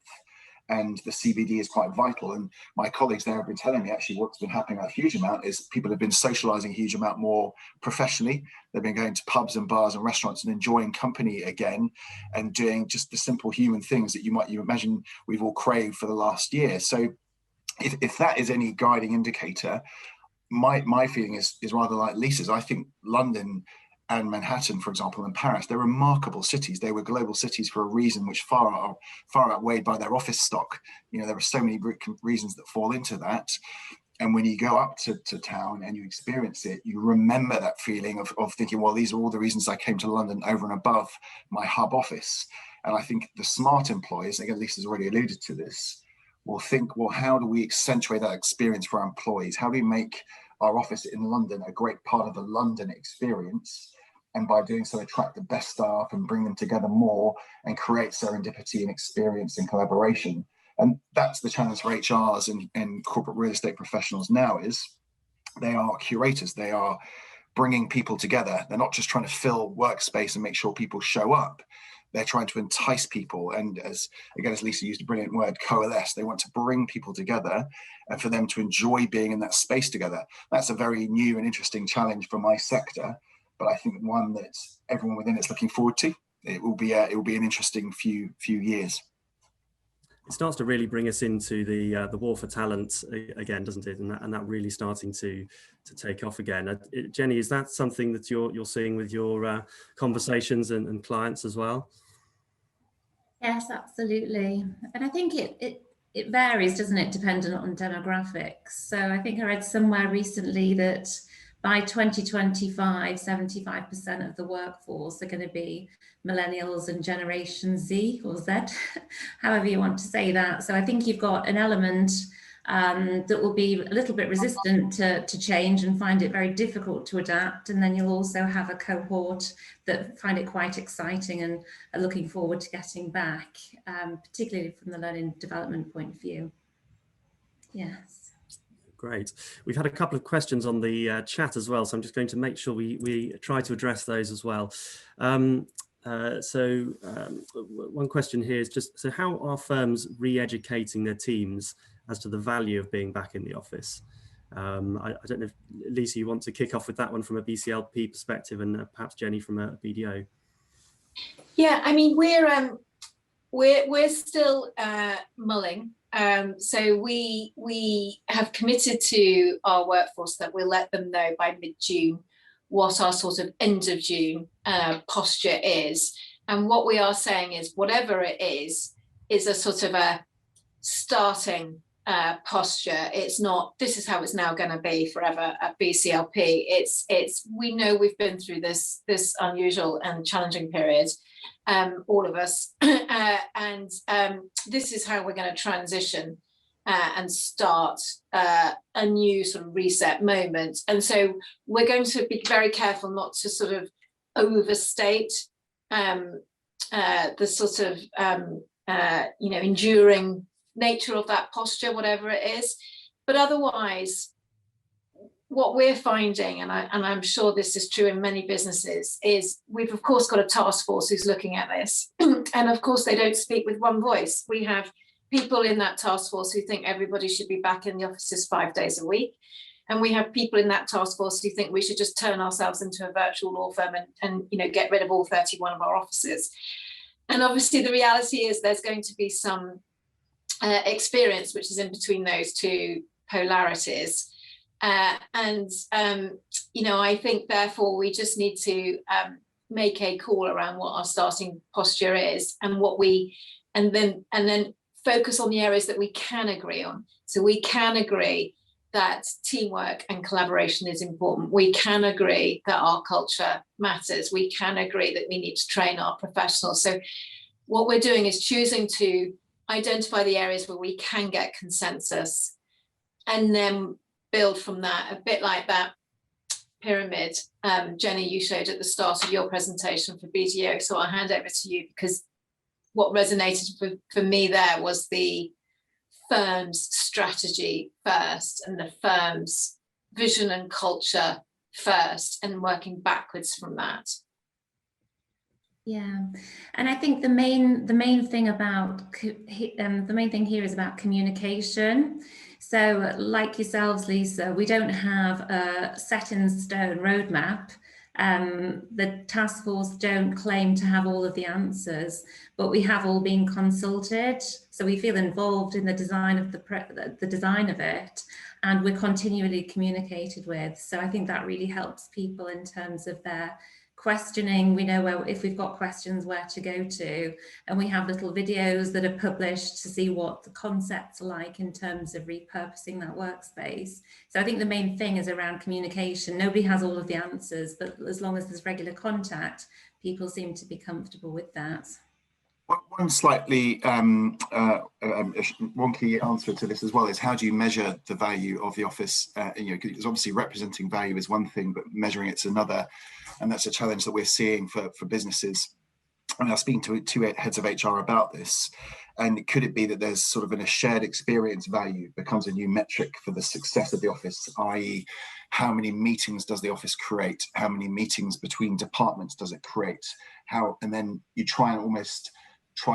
And the CBD is quite vital. And my colleagues there have been telling me actually what's been happening a huge amount is people have been socializing a huge amount more professionally. They've been going to pubs and bars and restaurants and enjoying company again and doing just the simple human things that you imagine we've all craved for the last year. So if that is any guiding indicator, my feeling is rather like Lisa's. I think London and Manhattan, for example, and Paris, they're remarkable cities. They were global cities for a reason which far outweighed by their office stock. There are so many reasons that fall into that. And when you go up to town and you experience it, you remember that feeling of thinking, well, these are all the reasons I came to London over and above my hub office. And I think the smart employees, again, Lisa's already alluded to this, will think, well, how do we accentuate that experience for our employees? How do we make our office in London a great part of the London experience? And by doing so, attract the best staff and bring them together more and create serendipity and experience and collaboration. And that's the challenge for HRs and corporate real estate professionals now is they are curators. They are bringing people together. They're not just trying to fill workspace and make sure people show up. They're trying to entice people. And as Lisa used a brilliant word, coalesce. They want to bring people together and for them to enjoy being in that space together. That's a very new and interesting challenge for my sector, but I think one that everyone within it's looking forward to. It will be an interesting few years. It starts to really bring us into the war for talent again, doesn't it? And that really starting to take off again. Jenny, is that something that you're seeing with your conversations and clients as well? Yes, absolutely. And I think it varies, doesn't it, dependent on demographics. So I think I read somewhere recently that by 2025, 75% of the workforce are going to be millennials and Generation Z or Z, however you want to say that. So I think you've got an element that will be a little bit resistant to change and find it very difficult to adapt. And then you'll also have a cohort that find it quite exciting and are looking forward to getting back, particularly from the learning development point of view. Yes. Great. We've had a couple of questions on the chat as well, so I'm just going to make sure we try to address those as well. One question here is just, so how are firms re-educating their teams as to the value of being back in the office? I don't know if, Lisa, you want to kick off with that one from a BCLP perspective, and perhaps Jenny from a BDO. Yeah, I mean, we're still mulling. So we have committed to our workforce that we'll let them know by mid-June what our sort of end of June posture is. And what we are saying is whatever it is a sort of a starting posture. It's not, this is how it's now going to be forever at BCLP. It's we know we've been through this unusual and challenging period. All of us, and this is how we're going to transition and start a new sort of reset moment. And so we're going to be very careful not to sort of overstate the sort of enduring nature of that posture, whatever it is. But otherwise, what we're finding, and I'm sure this is true in many businesses, is we've of course got a task force who's looking at this. And of course, they don't speak with one voice. We have people in that task force who think everybody should be back in the offices 5 days a week. And we have people in that task force who think we should just turn ourselves into a virtual law firm and get rid of all 31 of our offices. And obviously the reality is there's going to be some experience which is in between those two polarities. I think therefore we just need to make a call around what our starting posture is and then focus on the areas that we can agree on. So we can agree that teamwork and collaboration is important. We can agree that our culture matters. We can agree that we need to train our professionals. So what we're doing is choosing to identify the areas where we can get consensus and then build from that, a bit like that pyramid, Jenny, you showed at the start of your presentation for BDO. So I'll hand over to you, because what resonated for me there was the firm's strategy first and the firm's vision and culture first, and working backwards from that. Yeah, and I think the main thing here is about communication. So like yourselves, Lisa, we don't have a set in stone roadmap. The task force don't claim to have all of the answers, but we have all been consulted. So we feel involved in the design of the design of it, and we're continually communicated with. So I think that really helps people in terms of their questioning. We know where, if we've got questions, where to go to, and we have little videos that are published to see what the concepts are like in terms of repurposing that workspace. So I think the main thing is around communication. Nobody has all of the answers, but as long as there's regular contact, people seem to be comfortable with that. One slightly wonky answer to this as well is, how do you measure the value of the office? Because obviously representing value is one thing, but measuring it's another, and that's a challenge that we're seeing for businesses. And I was speaking to two heads of HR about this, and could it be that there's sort of a shared experience value becomes a new metric for the success of the office, i.e. how many meetings does the office create? How many meetings between departments does it create? And then you try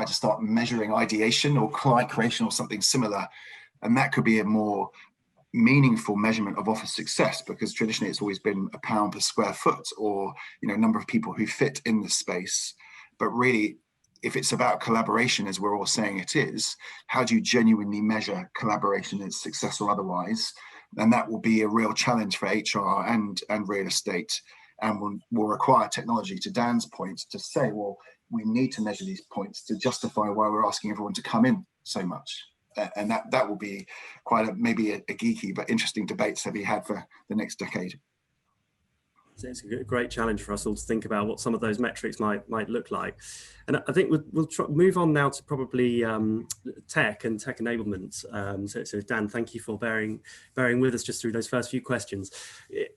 to start measuring ideation or client creation or something similar. And that could be a more meaningful measurement of office success, because traditionally it's always been £1 per square foot, or number of people who fit in the space. But really, if it's about collaboration, as we're all saying it is, how do you genuinely measure collaboration as success or otherwise? And that will be a real challenge for HR and real estate, and will require technology, to Dan's point, to say, well, we need to measure these points to justify why we're asking everyone to come in so much. And that will be quite maybe a geeky but interesting debate to be had for the next decade. It's a great challenge for us all to think about what some of those metrics might look like. And I think we'll move on now to probably tech and tech enablement. So Dan, thank you for bearing with us just through those first few questions.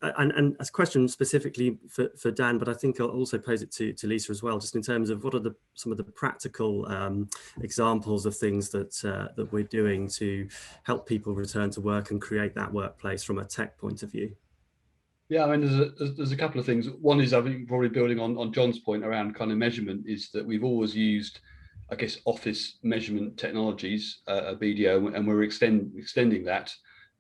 And a question specifically for Dan, but I think I'll also pose it to Lisa as well, just in terms of what are some of the practical examples of things that we're doing to help people return to work and create that workplace from a tech point of view. Yeah, I mean, there's a couple of things. One is, I think, probably building on John's point around kind of measurement, is that we've always used, I guess, office measurement technologies at BDO, and we're extending that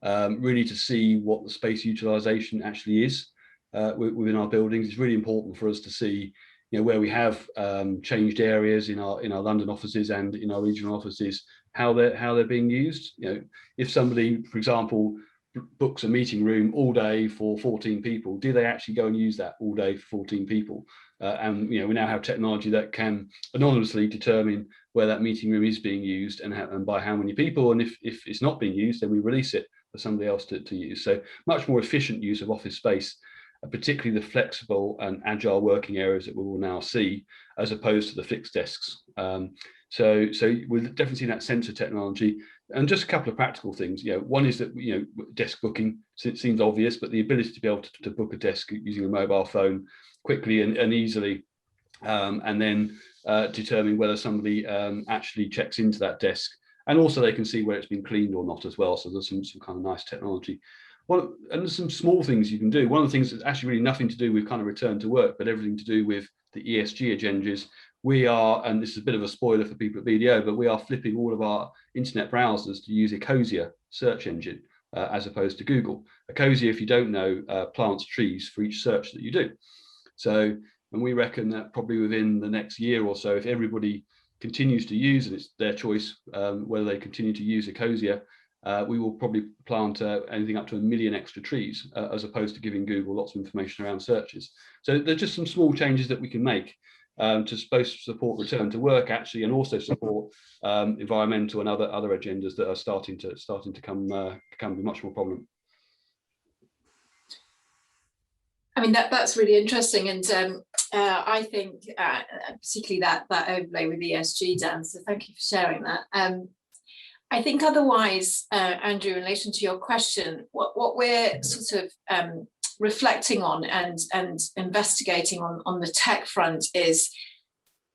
really to see what the space utilization actually is within our buildings. It's really important for us to see, where we have changed areas in our London offices and in our regional offices, how they're being used. If somebody, for example, books a meeting room all day for 14 people, do they actually go and use that all day for 14 people? And we now have technology that can anonymously determine where that meeting room is being used and by how many people, and if it's not being used, then we release it for somebody else to use. So much more efficient use of office space, particularly the flexible and agile working areas that we will now see, as opposed to the fixed desks. So we're definitely seeing that sensor technology. And just a couple of practical things. One is that desk booking, it seems obvious, but the ability to be able to book a desk using a mobile phone quickly and easily, and then determine whether somebody actually checks into that desk, and also they can see where it's been cleaned or not as well. So there's some kind of nice technology. And there's some small things you can do. One of the things that's actually really nothing to do with kind of return to work, but everything to do with the ESG agendas. we are, and this is a bit of a spoiler for people at BDO, but we are flipping all of our internet browsers to use Ecosia search engine as opposed to Google. Ecosia, if you don't know, plants trees for each search that you do. So, and we reckon that probably within the next year or so, if everybody continues to use, and it's their choice whether they continue to use Ecosia, we will probably plant anything up to 1 million extra trees, as opposed to giving Google lots of information around searches. So there's just some small changes that we can make to both support return to work actually, and also support environmental and other agendas that are starting to become much more prominent. I mean, that's really interesting, and I think particularly that overlay with ESG, Dan, so thank you for sharing that. I think otherwise, Andrew, in relation to your question, what we're sort of reflecting on and investigating on the tech front is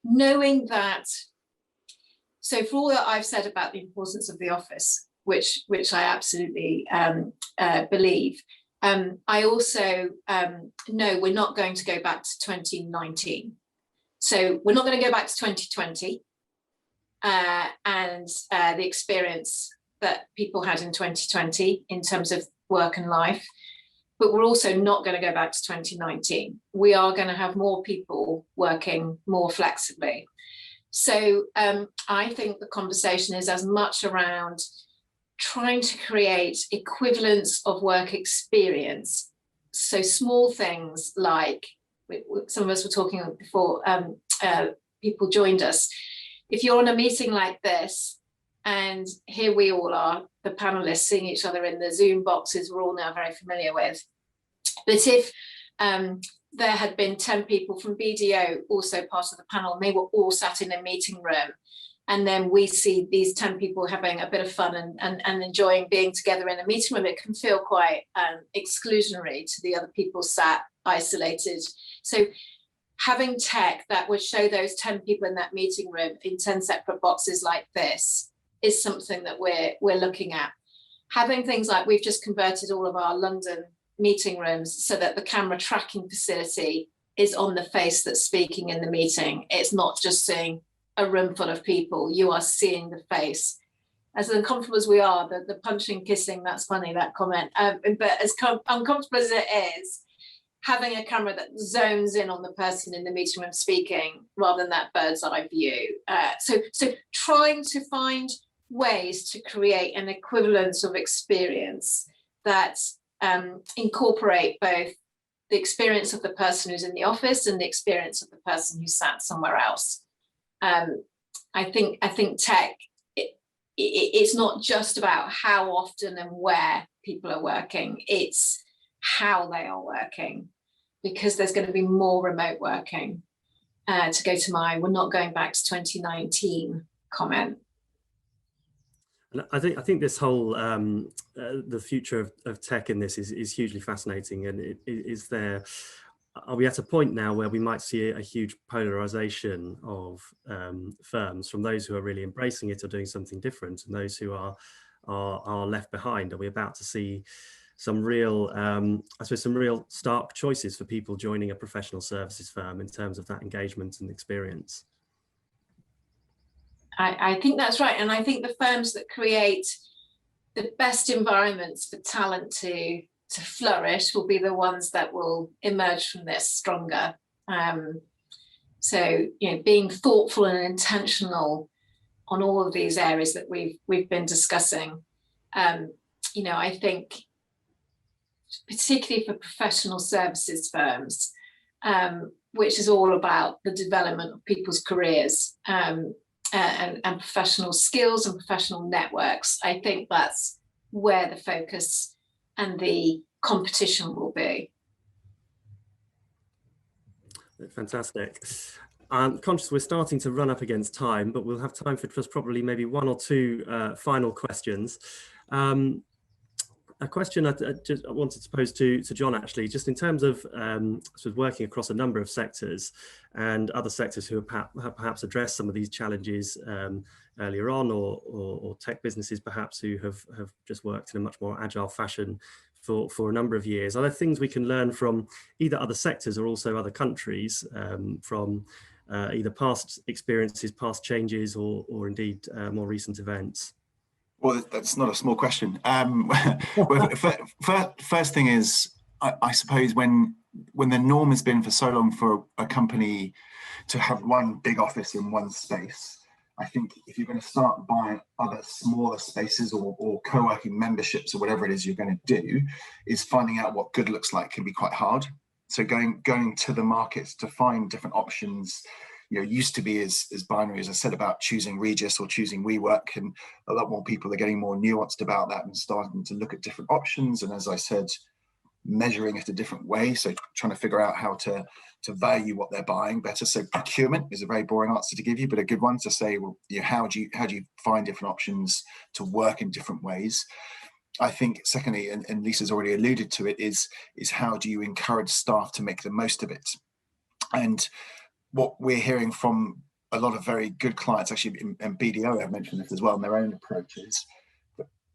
knowing that, so for all that I've said about the importance of the office, which I absolutely believe, I also know we're not going to go back to 2019. So we're not going to go back to 2020 and the experience that people had in 2020 in terms of work and life. But we're also not going to go back to 2019. We are going to have more people working more flexibly. So I think the conversation is as much around trying to create equivalence of work experience. So small things like, some of us were talking before people joined us. If you're on a meeting like this, and here we all are, the panelists, seeing each other in the Zoom boxes we're all now very familiar with. But if there had been 10 people from BDO also part of the panel, and they were all sat in a meeting room, and then we see these 10 people having a bit of fun and enjoying being together in a meeting room, it can feel quite exclusionary to the other people sat isolated. So having tech that would show those 10 people in that meeting room in 10 separate boxes like this is something that we're looking at. Having things like, we've just converted all of our London meeting rooms so that the camera tracking facility is on the face that's speaking in the meeting. It's not just seeing a room full of people, you are seeing the face. As uncomfortable as we are, the punching, kissing, that's funny, that comment, but as uncomfortable as it is, having a camera that zones in on the person in the meeting room speaking rather than that bird's eye view. So trying to find ways to create an equivalence of experience that incorporate both the experience of the person who's in the office and the experience of the person who sat somewhere else. I think tech, it's not just about how often and where people are working, it's how they are working, because there's going to be more remote working, to go to my we're not going back to 2019 comment. And I think this whole the future of tech in this is hugely fascinating, and are we at a point now where we might see a huge polarization of firms, from those who are really embracing it or doing something different, and those who are left behind? Are we about to see some real, I suppose, some real stark choices for people joining a professional services firm in terms of that engagement and experience? I think that's right, and I think the firms that create the best environments for talent to flourish will be the ones that will emerge from this stronger. So, being thoughtful and intentional on all of these areas that we've been discussing. I think particularly for professional services firms, which is all about the development of people's careers and professional skills and professional networks. I think that's where the focus and the competition will be. Fantastic. I'm conscious we're starting to run up against time, but we'll have time for just probably maybe one or two final questions. A question I wanted to pose to John, actually, just in terms of sort of working across a number of sectors and other sectors who have perhaps addressed some of these challenges earlier on, or tech businesses perhaps who have just worked in a much more agile fashion for a number of years. Are there things we can learn from either other sectors or also other countries from either past experiences, past changes, or indeed more recent events? Well, that's not a small question. Well, first thing is, I suppose when the norm has been for so long for a company to have one big office in one space, I think if you're going to start buying other smaller spaces or co-working memberships or whatever it is you're going to do, is finding out what good looks like can be quite hard. So going to the markets to find different options, used to be as binary as I said about choosing Regis or choosing WeWork, and a lot more people are getting more nuanced about that and starting to look at different options. And as I said, measuring it a different way, so trying to figure out how to value what they're buying better. So procurement is a very boring answer to give you, but a good one to say, well, how do you find different options to work in different ways? I think secondly, and Lisa's already alluded to it, is how do you encourage staff to make the most of it? And what we're hearing from a lot of very good clients, actually, and BDO have mentioned this as well in their own approaches.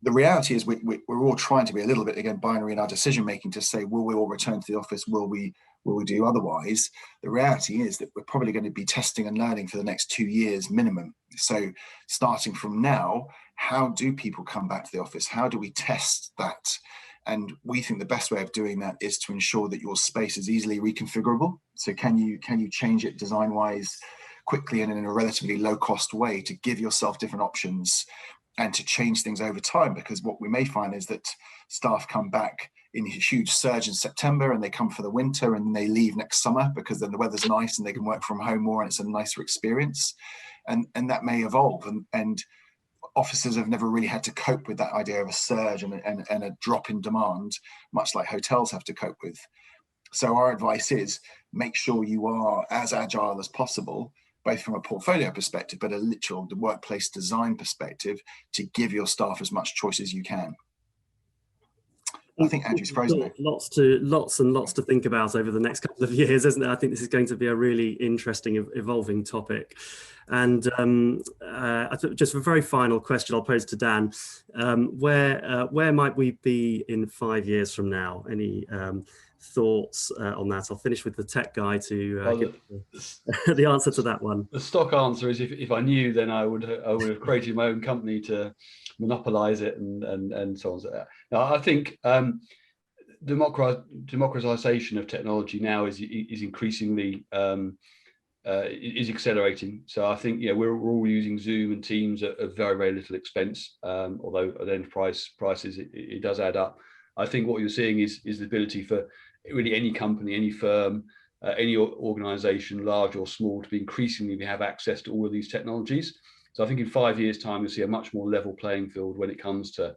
The reality is we're all trying to be a little bit, again, binary in our decision making to say, will we all return to the office? Will we do otherwise? The reality is that we're probably going to be testing and learning for the next 2 years minimum. So starting from now, how do people come back to the office? How do we test that? And we think the best way of doing that is to ensure that your space is easily reconfigurable. So can you change it design-wise quickly and in a relatively low-cost way to give yourself different options and to change things over time? Because what we may find is that staff come back in a huge surge in September and they come for the winter and they leave next summer because then the weather's nice and they can work from home more and it's a nicer experience. And that may evolve. And offices have never really had to cope with that idea of a surge and a drop in demand, much like hotels have to cope with. So our advice is make sure you are as agile as possible, both from a portfolio perspective, but the workplace design perspective, to give your staff as much choice as you can. I think Andrew's frozen. Lots and lots to think about over the next couple of years, isn't it? I think this is going to be a really interesting, evolving topic. And just a very final question I'll pose to Dan. Where might we be in 5 years from now? Any thoughts on that? I'll finish with the tech guy to give the answer to that one. The stock answer is if I knew, then I would have created my own company to monopolize it and so on. Now, I think democratization of technology now is increasingly is accelerating. So I think we're all using Zoom and Teams at very, very little expense, although at enterprise prices it does add up. I think what you're seeing is the ability for really any company, any firm, any organization, large or small, to be increasingly have access to all of these technologies. So I think in 5 years' time, you'll see a much more level playing field when it comes to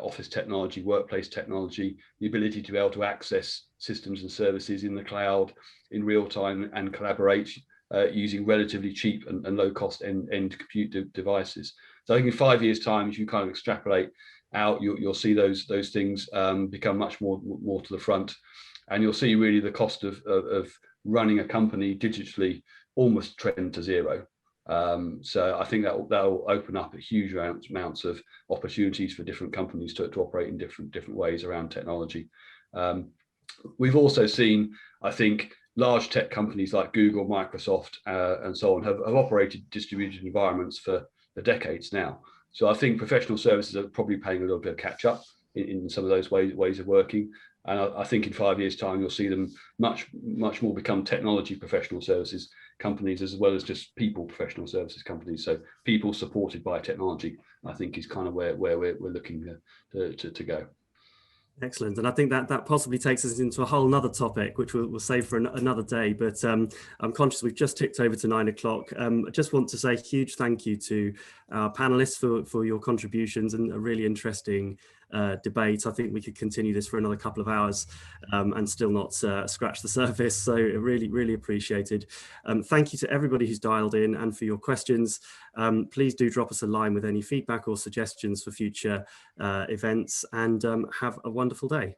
office technology, workplace technology, the ability to be able to access systems and services in the cloud in real time and collaborate using relatively cheap and low cost end compute devices. So I think in 5 years' time, if you kind of extrapolate out, you'll see those things become much more to the front, and you'll see really the cost of running a company digitally almost trend to zero. So I think that will open up a huge amounts of opportunities for different companies to operate in different ways around technology. We've also seen, I think, large tech companies like Google, Microsoft, and so on have operated distributed environments for decades now. So I think professional services are probably paying a little bit of catch up in some of those ways of working. And I think in 5 years' time, you'll see them much more become technology professional services companies as well as just people professional services companies. So people supported by technology, I think, is kind of where we're looking to go. Excellent. And I think that possibly takes us into a whole nother topic, which we'll save for another day. But I'm conscious we've just ticked over to 9 o'clock. I just want to say a huge thank you to our panelists for your contributions and a really interesting debate. I think we could continue this for another couple of hours and still not scratch the surface. So really, really appreciated. Thank you to everybody who's dialed in and for your questions. Please do drop us a line with any feedback or suggestions for future events, and have a wonderful day.